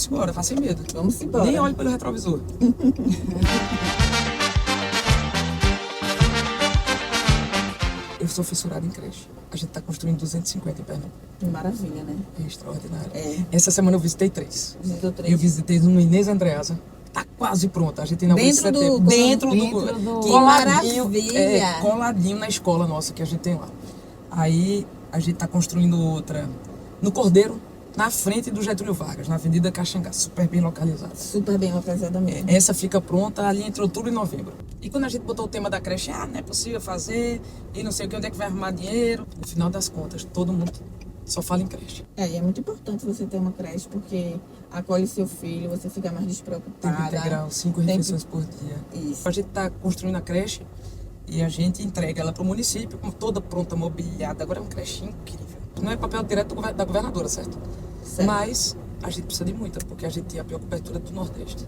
Simbora, vá sem medo. Vamos embora. Nem olhe pelo retrovisor. Eu sou fissurado em creche. A gente tá construindo 250 em Pernambuco. Que maravilha, né? É extraordinário. É. Essa semana eu visitei 3. Visitou 3. Eu visitei uma Inês Andreasa. Tá quase pronta. A gente inaugurou em Dentro do- setembro. dentro Dentro Que coladinho, maravilha! coladinho na escola nossa que a gente tem lá. Aí a gente tá construindo outra no Cordeiro, na frente do Getúlio Vargas, na Avenida Caxangá, super bem localizada. Super bem localizada mesmo. Essa fica pronta ali entre outubro e novembro. E quando a gente botou o tema da creche, não é possível fazer, e não sei o que, onde é que vai arrumar dinheiro. No final das contas, todo mundo só fala em creche. E é muito importante você ter uma creche, porque acolhe seu filho, você fica mais despreocupada. Tempo integral, 5 refeições por dia. Isso. A gente está construindo a creche e a gente entrega ela para o município com toda pronta, mobiliada. Agora é uma creche incrível. Não é papel direto da governadora, certo? Certo. Mas a gente precisa de muita, porque a gente tem a pior cobertura do Nordeste.